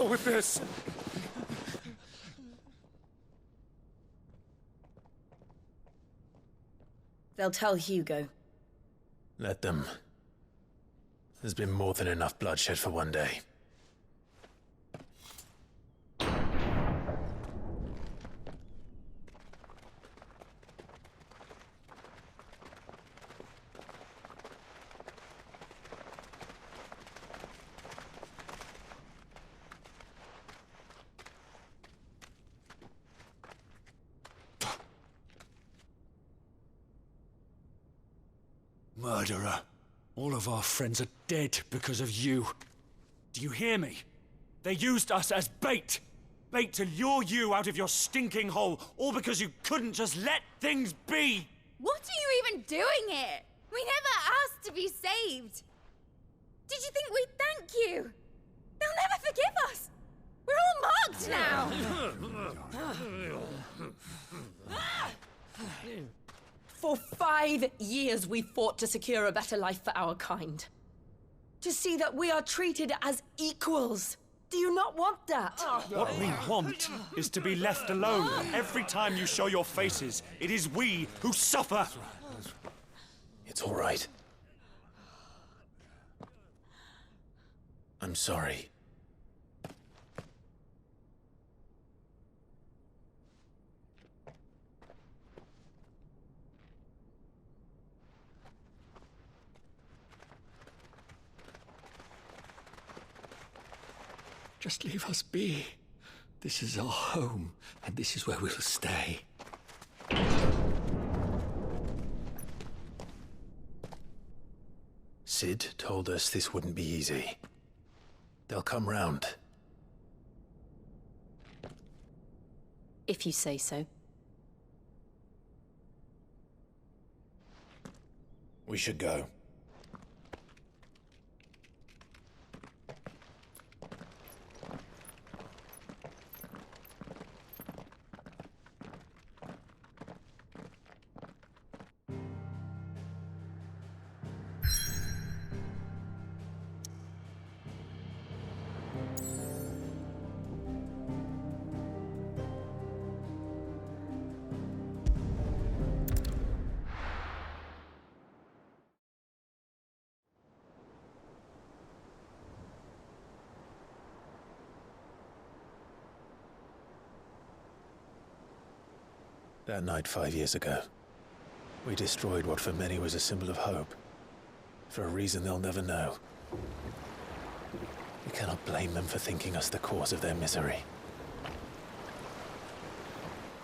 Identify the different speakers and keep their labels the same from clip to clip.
Speaker 1: more with this!
Speaker 2: They'll tell Hugo.
Speaker 3: Let them. There's been more than enough bloodshed for one day.
Speaker 1: Murderer. All of our friends are dead because of you. Do you hear me? They used us as bait. Bait to lure you out of your stinking hole, all because you couldn't just let things be.
Speaker 4: What are you even doing here? We never asked to be saved. Did you think we'd thank you? They'll never forgive us. We're all marked now.
Speaker 2: For 5 years we fought to secure a better life for our kind. To see that we are treated as equals. Do you not want that?
Speaker 1: What we want is to be left alone. Every time you show your faces, it is we who suffer.
Speaker 3: It's all right. I'm sorry.
Speaker 1: Just leave us be. This is our home, and this is where we'll stay.
Speaker 3: Sid told us this wouldn't be easy. They'll come round.
Speaker 2: If you say so.
Speaker 3: We should go. That night 5 years ago, we destroyed what for many was a symbol of hope. For a reason they'll never know. We cannot blame them for thinking us the cause of their misery.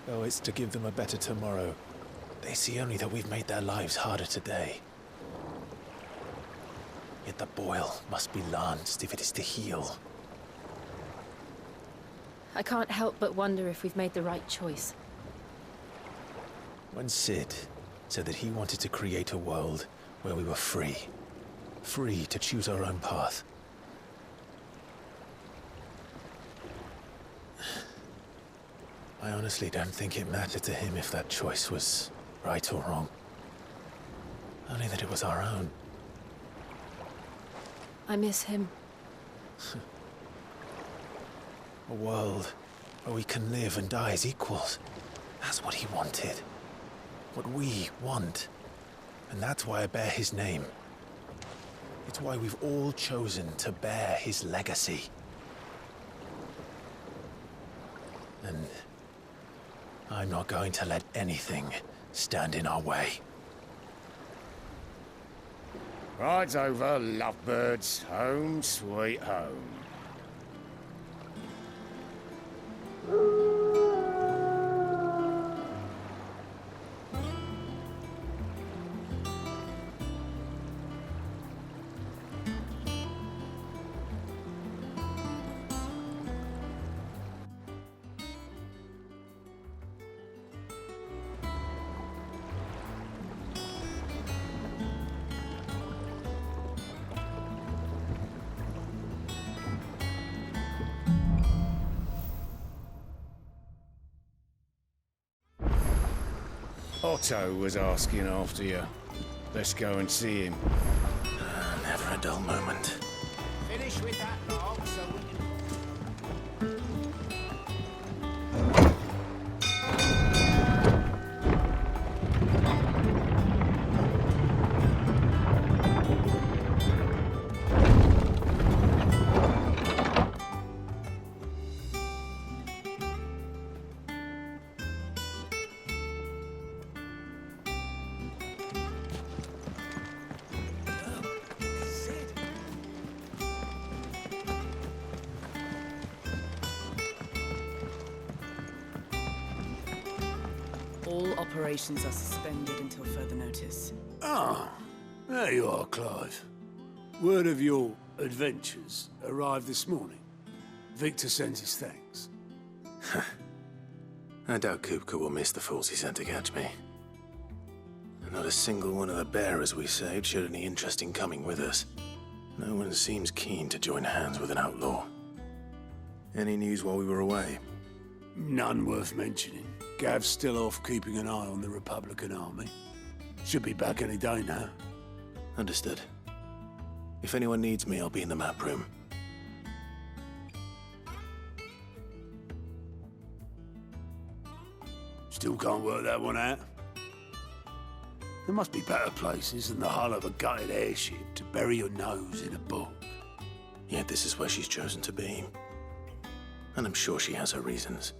Speaker 3: Though it's to give them a better tomorrow, they see only that we've made their lives harder today. Yet the boil must be lanced if it is to heal.
Speaker 2: I can't help but wonder if we've made the right choice.
Speaker 3: When Sid said that he wanted to create a world where we were free. Free to choose our own path. I honestly don't think it mattered to him if that choice was right or wrong. Only that it was our own.
Speaker 2: I miss him.
Speaker 3: A world where we can live and die as equals. That's what he wanted. What we want. And that's why I bear his name. It's why we've all chosen to bear his legacy. And I'm not going to let anything stand in our way.
Speaker 5: Rides over, lovebirds. Home, sweet home. Otto was asking after you. Let's go and see him.
Speaker 3: Never a dull moment.
Speaker 5: Finish with that log so we can...
Speaker 6: All operations are suspended until further notice.
Speaker 7: Ah, there you are, Clive. Word of your adventures arrived this morning. Victor sends his thanks.
Speaker 3: I doubt Kupka will miss the fools he sent to catch me. Not a single one of the bearers we saved showed any interest in coming with us. No one seems keen to join hands with an outlaw. Any news while we were away?
Speaker 7: None worth mentioning. Gav's still off keeping an eye on the Republican army. Should be back any day now.
Speaker 3: Understood. If anyone needs me, I'll be in the map room.
Speaker 7: Still can't work that one out. There must be better places than the hull of a gutted airship to bury your nose in a book.
Speaker 3: Yet this is where she's chosen to be. And I'm sure she has her reasons.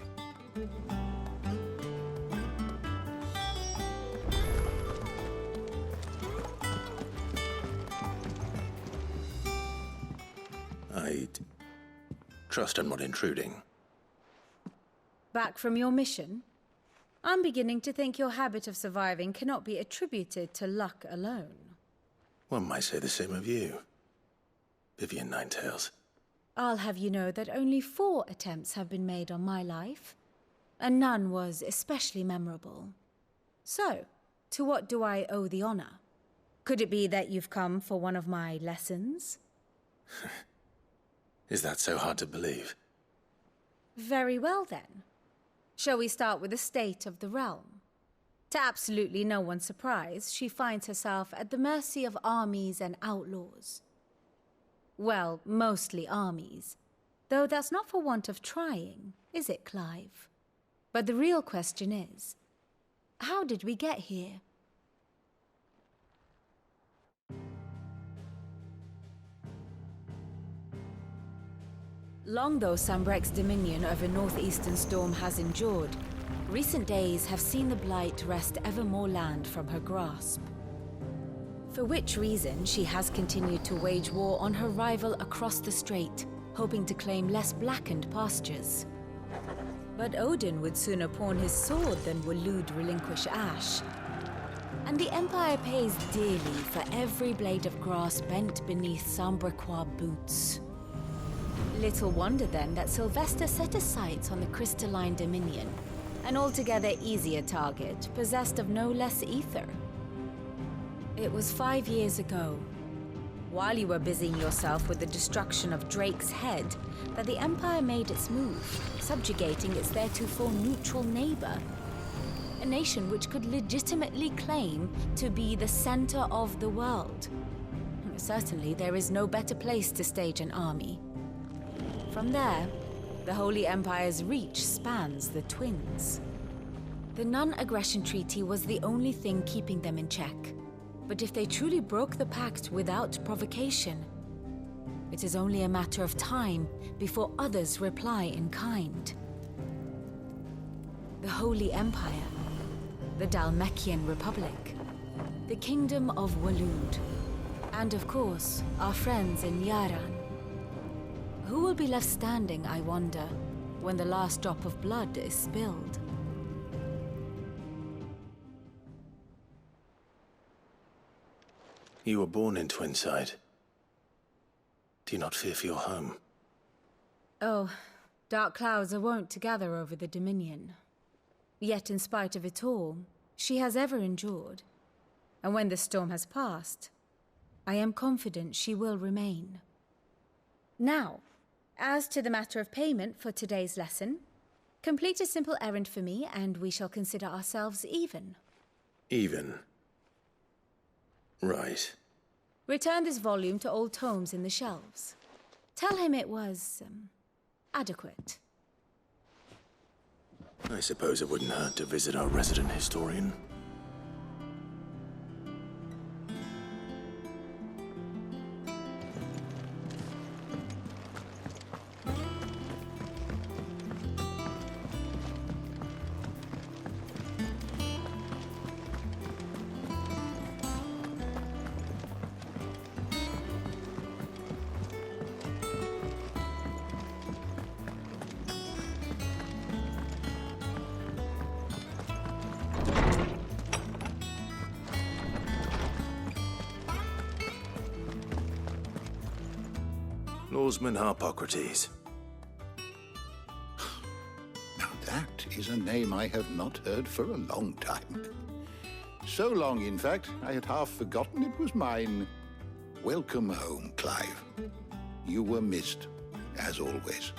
Speaker 3: I trust I'm not intruding.
Speaker 8: Back from your mission? I'm beginning to think your habit of surviving cannot be attributed to luck alone.
Speaker 3: One might say the same of you, Vivian Ninetails.
Speaker 8: I'll have you know that only 4 attempts have been made on my life, and none was especially memorable. So, to what do I owe the honor? Could it be that you've come for one of my lessons?
Speaker 3: Is that so hard to believe?
Speaker 8: Very well then. Shall we start with the state of the realm? To absolutely no one's surprise, she finds herself at the mercy of armies and outlaws. Well, mostly armies. Though that's not for want of trying, is it, Clive? But the real question is, how did we get here? Long though Sambrek's dominion over northeastern Storm has endured, recent days have seen the Blight wrest ever more land from her grasp. For which reason she has continued to wage war on her rival across the strait, hoping to claim less blackened pastures. But Odin would sooner pawn his sword than Waloed relinquish Ash. And the Empire pays dearly for every blade of grass bent beneath Sambrequois boots. Little wonder then that Sylvester set his sights on the crystalline dominion, an altogether easier target, possessed of no less ether. It was 5 years ago, while you were busying yourself with the destruction of Drake's head, that the Empire made its move, subjugating its theretofore neutral neighbor. A nation which could legitimately claim to be the center of the world. Certainly, there is no better place to stage an army. From there, the Holy Empire's reach spans the Twins. The non-aggression treaty was the only thing keeping them in check. But if they truly broke the pact without provocation, it is only a matter of time before others reply in kind. The Holy Empire, the Dhalmekian Republic, the Kingdom of Waloed, and of course, our friends in Yaran. Who will be left standing, I wonder, when the last drop of blood is spilled?
Speaker 3: You were born in Twinside. Do you not fear for your home?
Speaker 8: Oh, dark clouds are wont to gather over the Dominion. Yet in spite of it all, she has ever endured. And when the storm has passed, I am confident she will remain. Now, as to the matter of payment for today's lesson, complete a simple errand for me and we shall consider ourselves even.
Speaker 3: Even? Right.
Speaker 8: Return this volume to old tomes in the shelves. Tell him it was, adequate.
Speaker 3: I suppose it wouldn't hurt to visit our resident historian. Swordsman Harpocrates.
Speaker 9: Now that is a name I have not heard for a long time. So long, in fact, I had half forgotten it was mine. Welcome home, Clive. You were missed, as always.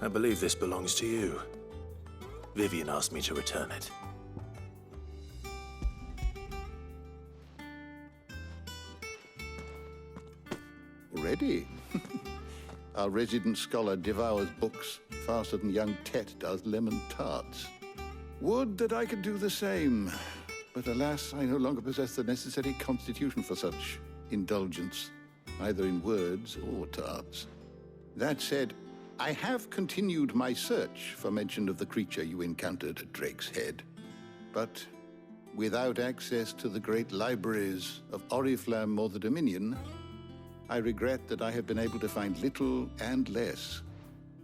Speaker 3: I believe this belongs to you. Vivian asked me to return it.
Speaker 9: Ready? Our resident scholar devours books faster than young Tet does lemon tarts. Would that I could do the same. But alas, I no longer possess the necessary constitution for such indulgence, either in words or tarts. That said, I have continued my search for mention of the creature you encountered at Drake's Head. But without access to the great libraries of Oriflamme or the Dominion, I regret that I have been able to find little and less.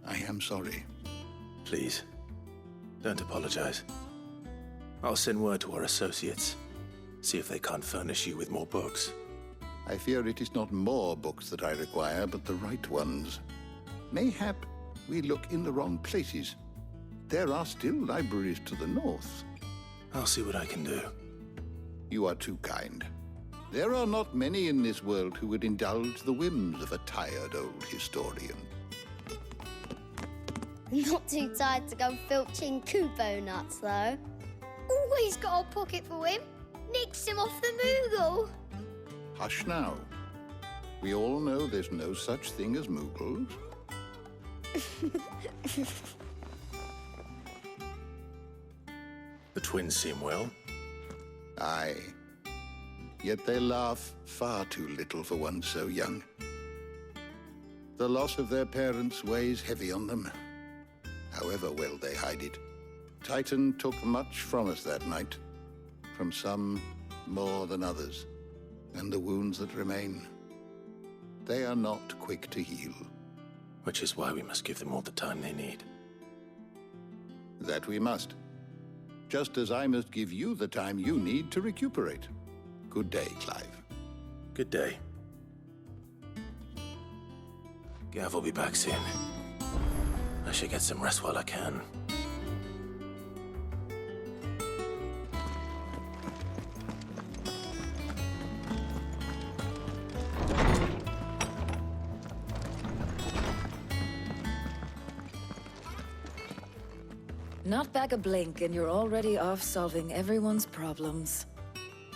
Speaker 9: I am sorry.
Speaker 3: Please, don't apologize. I'll send word to our associates. See if they can't furnish you with more books.
Speaker 9: I fear it is not more books that I require, but the right ones. Mayhap we look in the wrong places. There are still libraries to the north.
Speaker 3: I'll see what I can do.
Speaker 9: You are too kind. There are not many in this world who would indulge the whims of a tired old historian.
Speaker 10: Not too tired to go filching Kupo nuts, though. Always got a pocket for him. Nicks him off the Moogle.
Speaker 9: Hush now. We all know there's no such thing as Moogles.
Speaker 3: The twins seem well.
Speaker 9: Aye. Yet they laugh far too little for one so young. The loss of their parents weighs heavy on them, however well they hide it. Titan took much from us that night, from some more than others, and the wounds that remain, they are not quick to heal.
Speaker 3: Which is why we must give them all the time they need.
Speaker 9: That we must. Just as I must give you the time you need to recuperate. Good day, Clive.
Speaker 3: Good day. Gav will be back soon. I should get some rest while I can.
Speaker 11: Not back a blink, and you're already off solving everyone's problems.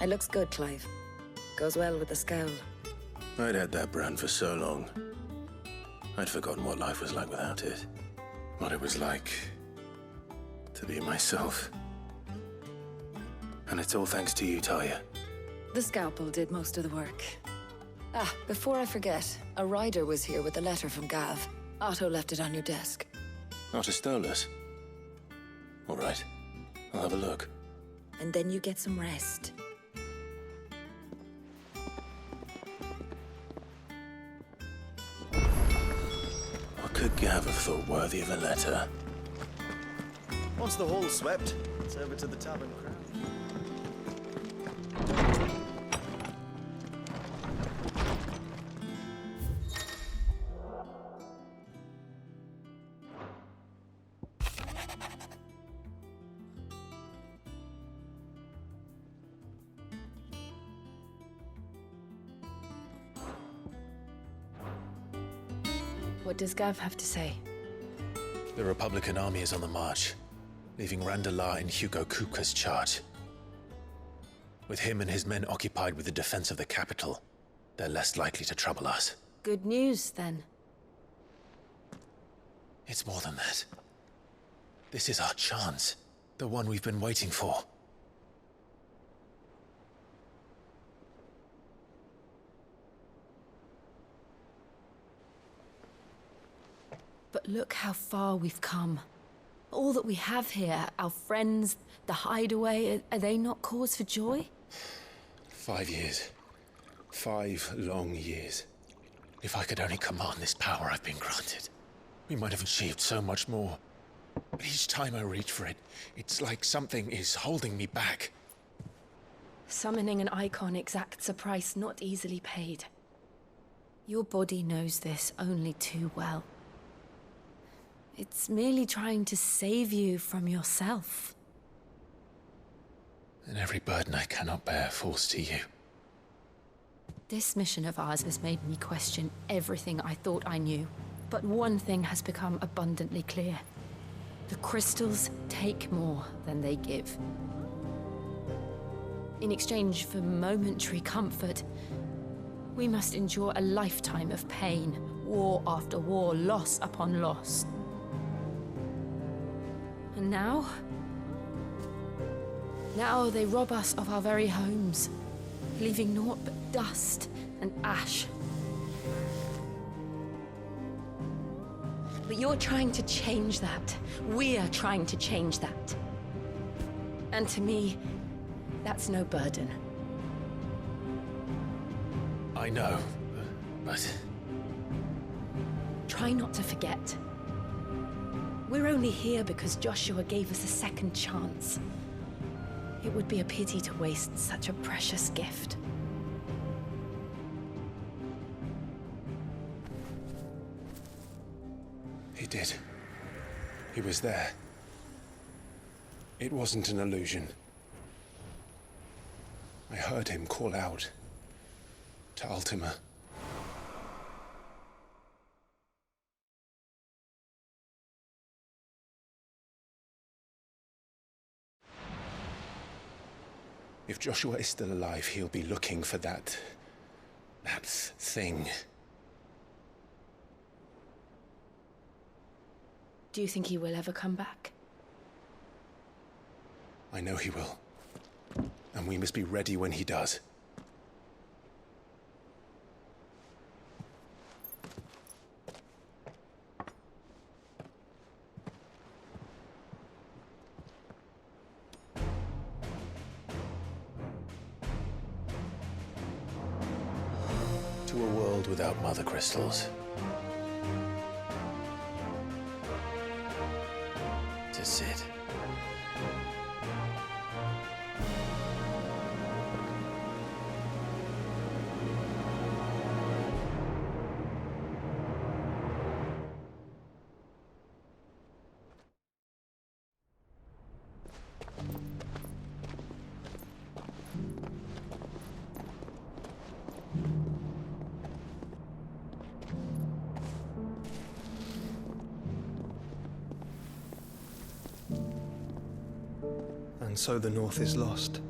Speaker 11: It looks good, Clive. Goes well with the scowl.
Speaker 3: I'd had that brand for so long. I'd forgotten what life was like without it. What it was like to be myself. And it's all thanks to you, Talia.
Speaker 11: The scalpel did most of the work. Ah, before I forget, a rider was here with a letter from Gav. Otto left it on your desk.
Speaker 3: Otto stole us. All right, I'll have a look.
Speaker 11: And then you get some rest.
Speaker 3: What could Gav have thought worthy of a letter?
Speaker 12: Once the hall's swept, it's over to the tavern crowd.
Speaker 8: What does Gav have to say?
Speaker 3: The Republican army is on the march, leaving Randalar in Hugo Kupka's charge. With him and his men occupied with the defense of the capital, they're less likely to trouble us.
Speaker 8: Good news, then.
Speaker 3: It's more than that. This is our chance, the one we've been waiting for.
Speaker 8: But look how far we've come. All that we have here, our friends, the hideaway, are they not cause for joy?
Speaker 3: 5 years. 5 long years. If I could only command this power I've been granted, we might have achieved so much more. But each time I reach for it, it's like something is holding me back.
Speaker 8: Summoning an icon exacts a price not easily paid. Your body knows this only too well. It's merely trying to save you from yourself.
Speaker 3: And every burden I cannot bear falls to you.
Speaker 8: This mission of ours has made me question everything I thought I knew. But one thing has become abundantly clear. The crystals take more than they give. In exchange for momentary comfort, we must endure a lifetime of pain, war after war, loss upon loss. And now they rob us of our very homes, leaving naught but dust and ash. But you're trying to change that. We're trying to change that. And to me, that's no burden.
Speaker 3: I know, but...
Speaker 8: Try not to forget. We're only here because Joshua gave us a second chance. It would be a pity to waste such a precious gift.
Speaker 3: He did. He was there. It wasn't an illusion. I heard him call out to Ultima. If Joshua is still alive, he'll be looking for that thing.
Speaker 8: Do you think he will ever come back?
Speaker 3: I know he will. And we must be ready when he does. To a world without mother crystals. To Sid.
Speaker 12: And so the North is lost.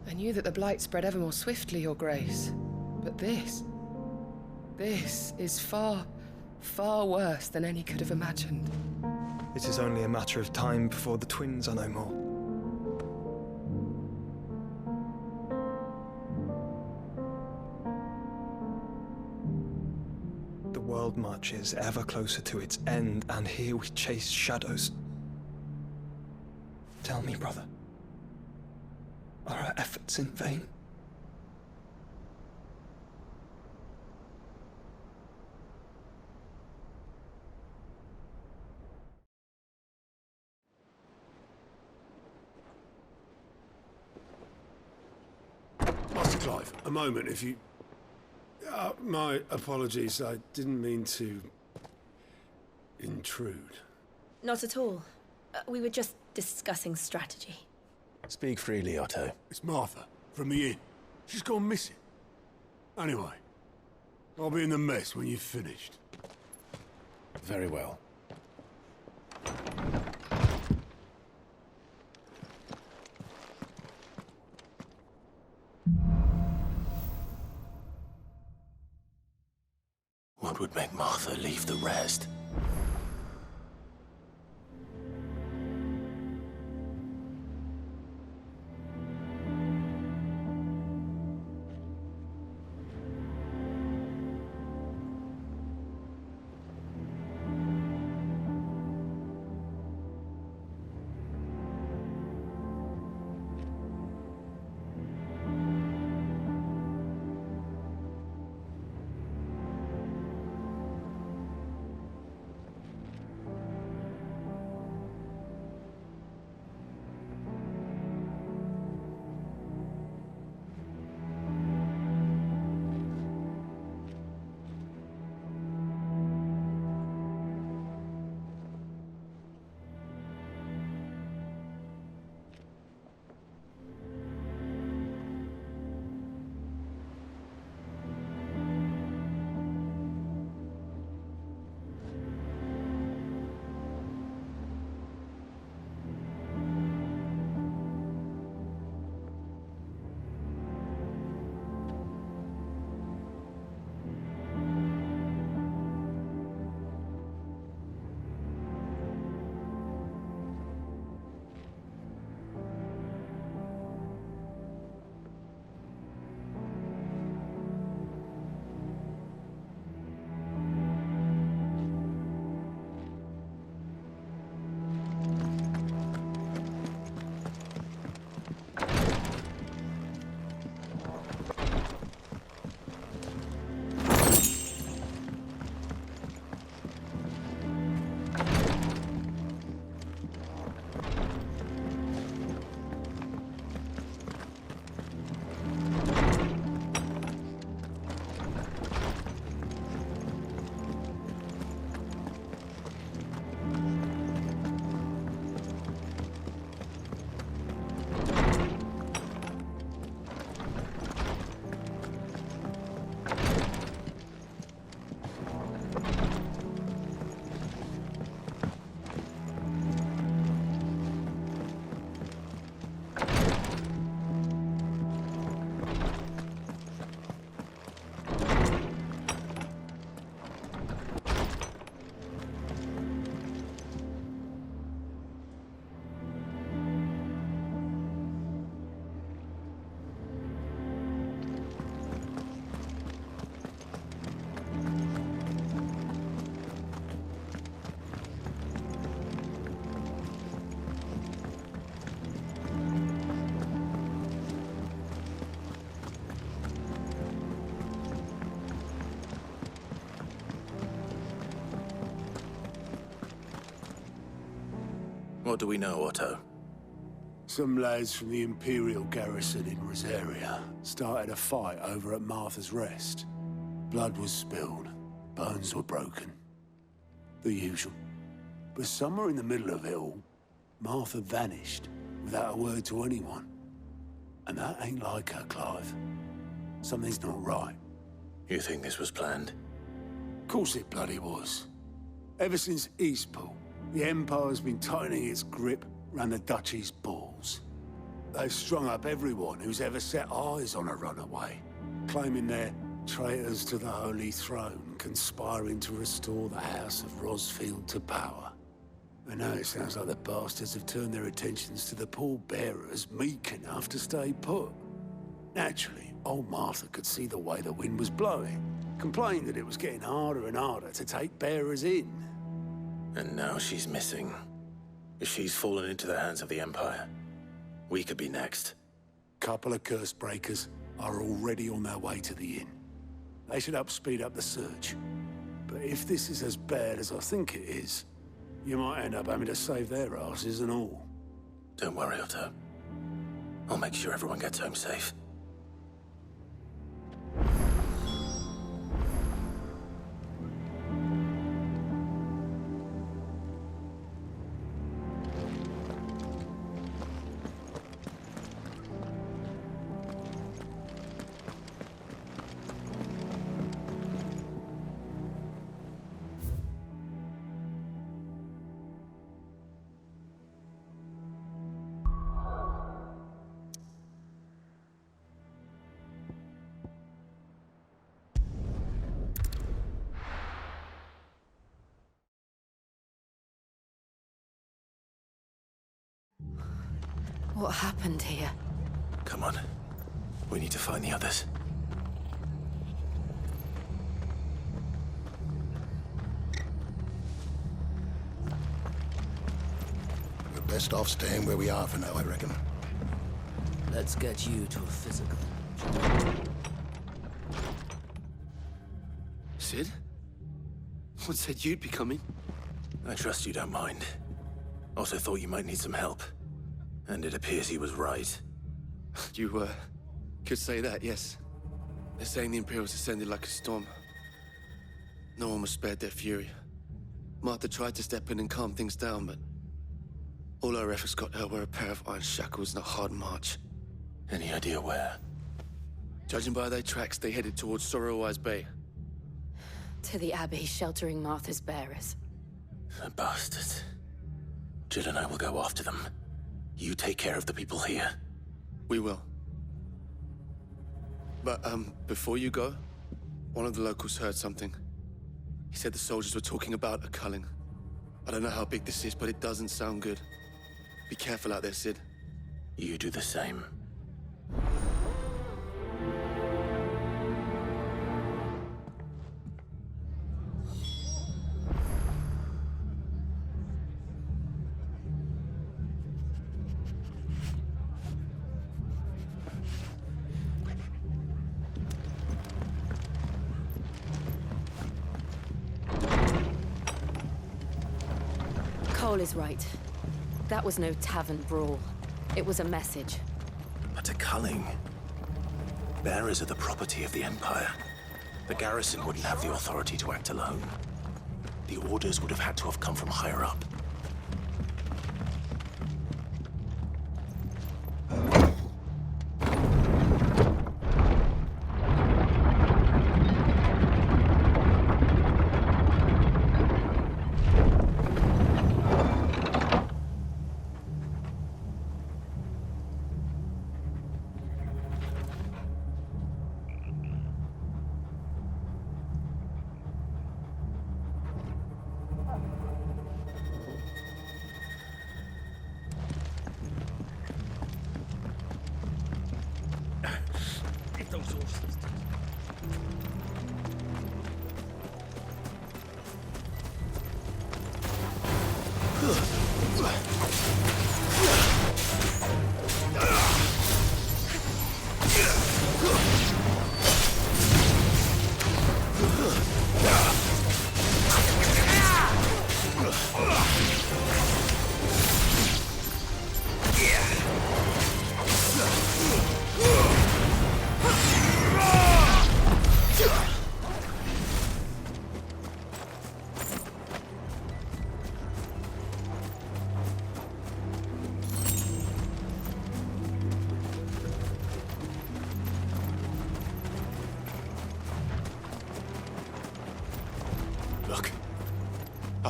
Speaker 13: I knew that the Blight spread ever more swiftly, Your Grace. But this is far, far worse than any could have imagined.
Speaker 12: It is only a matter of time before the twins are no more. The world marches ever closer to its end, and here we chase shadows. Tell me, brother, are our efforts in vain?
Speaker 7: Master Clive, a moment, if you... my apologies, I didn't mean to... intrude.
Speaker 2: Not at all. We were just discussing strategy.
Speaker 3: Speak freely, Otto.
Speaker 7: It's Martha, from the inn. She's gone missing. Anyway, I'll be in the mess when you've finished.
Speaker 3: Very well. What would make Martha leave the rest? What do we know, Otto?
Speaker 7: Some lads from the Imperial garrison in Rosaria started a fight over at Martha's Rest. Blood was spilled, bones were broken. The usual. But somewhere in the middle of it all, Martha vanished without a word to anyone. And that ain't like her, Clive. Something's not right.
Speaker 3: You think this was planned?
Speaker 7: Of course it bloody was. Ever since Eastpool, the Empire's been tightening its grip round the Duchy's balls. They've strung up everyone who's ever set eyes on a runaway, claiming they're traitors to the Holy Throne, conspiring to restore the House of Rosfield to power. And now it sounds like the bastards have turned their attentions to the pallbearers meek enough to stay put. Naturally, old Martha could see the way the wind was blowing, complained that it was getting harder and harder to take bearers in.
Speaker 3: And now she's missing. If she's fallen into the hands of the Empire, we could be next.
Speaker 7: Couple of curse breakers are already on their way to the inn. They should help speed up the search. But if this is as bad as I think it is, you might end up having to save their asses and all.
Speaker 3: Don't worry, Otto. I'll make sure everyone gets home safe.
Speaker 8: What happened here?
Speaker 3: Come on. We need to find the others.
Speaker 9: We're best off staying where we are for now, I reckon.
Speaker 14: Let's get you to a physical.
Speaker 15: Sid? What said you'd be coming?
Speaker 3: I trust you don't mind. Also thought you might need some help. And it appears he was right.
Speaker 15: You, could say that, yes. They're saying the Imperials descended like a storm. No one was spared their fury. Martha tried to step in and calm things down, but all our efforts got her were a pair of iron shackles and a hard march.
Speaker 3: Any idea where?
Speaker 15: Judging by their tracks, they headed towards Sorrowwise Bay.
Speaker 8: To the Abbey sheltering Martha's bearers.
Speaker 3: The bastards. Jill and I will go after them. You take care of the people here.
Speaker 15: We will. But, before you go, one of the locals heard something. He said the soldiers were talking about a culling. I don't know how big this is, but it doesn't sound good. Be careful out there, Sid.
Speaker 3: You do the same.
Speaker 8: Cole is right. That was no tavern brawl. It was a message.
Speaker 3: But a culling. Bearers are the property of the Empire. The garrison wouldn't have the authority to act alone. The orders would have had to have come from higher up.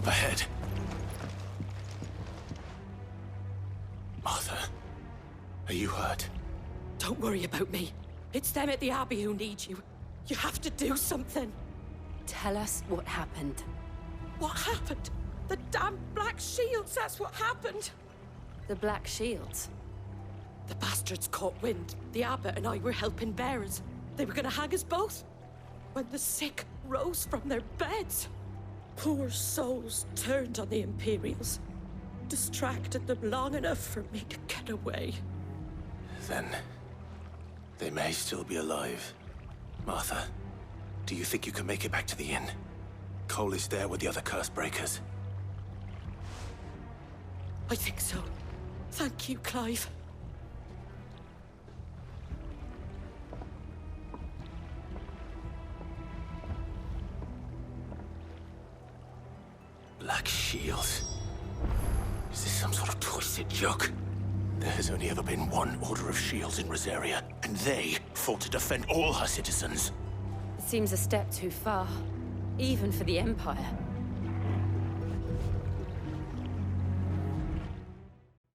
Speaker 3: up ahead. Martha, are you hurt?
Speaker 2: Don't worry about me. It's them at the Abbey who need you. You have to do something.
Speaker 16: Tell us what happened.
Speaker 2: What happened? The damn Black Shields, that's what happened.
Speaker 16: The Black Shields?
Speaker 2: The bastards caught wind. The Abbot and I were helping bearers. They were gonna hang us both. When the sick rose from their beds, poor souls turned on the Imperials. Distracted them long enough for me to get away.
Speaker 3: Then they may still be alive. Martha, do you think you can make it back to the inn? Cole is there with the other curse breakers.
Speaker 2: I think so. Thank you, Clive.
Speaker 3: Black Shields? Is this some sort of twisted joke? There has only ever been one Order of Shields in Rosaria, and they fought to defend all her citizens.
Speaker 16: It seems a step too far, even for the Empire.